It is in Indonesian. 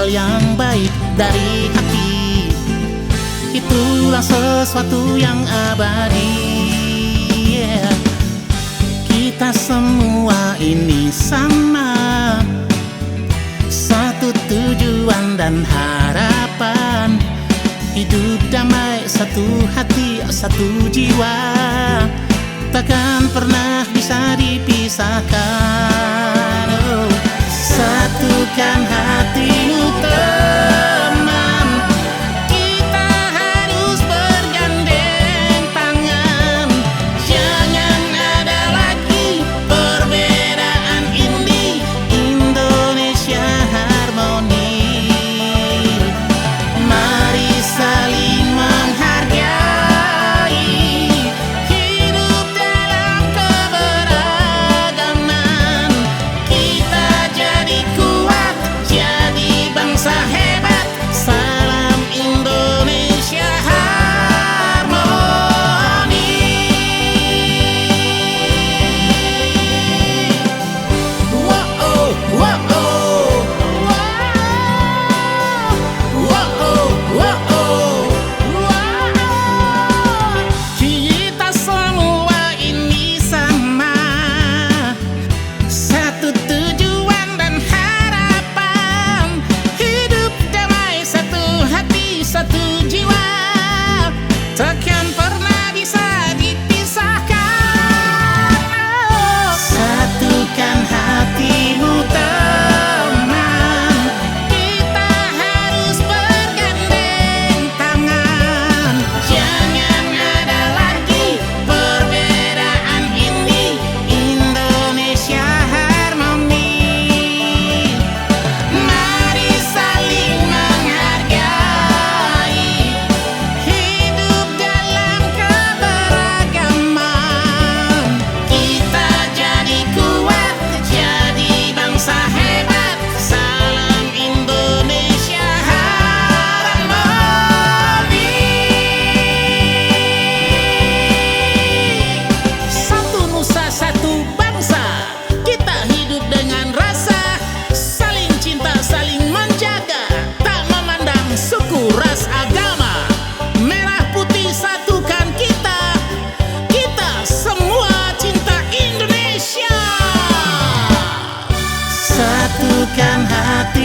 hal yang baik dari hati. Itulah sesuatu yang abadi. Yeah. Kita semua ini sama, satu tujuan dan harapan. Hidup damai, satu hati, satu jiwa, takkan pernah bisa dipisahkan. Oh, satukan hatimu teman, kita harus bergandeng tangan. Jangan ada lagi perbedaan ini, Indonesia harmoni. Mari saling menghargai, hidup dalam keberagaman. Kita jadi kuat, jadi bangsa hebat. Salam Indonesia harmoni. Wow, wow, kita semua ini sama, satu tujuan dan harapan. Hidup damai, satu hati, satu jiwa, takkan pernah bisa dipisahkan. Oh, satukan hatimu teman, kita harus bergandeng tangan. Jangan ada lagi perbedaan ini, Indonesia harmoni. Mari saling menghargai, hidup dalam keberagaman. Kita jadi kuat, jadi bangsa hebat. Salam Indonesia harmoni. Satu nusa, satu bangsa, kita hidup dengan rasa saling cinta, saling menjaga, tak memandang suku, ras, agama. Merah putih satukan kita, kita semua cinta Indonesia. Satukan hati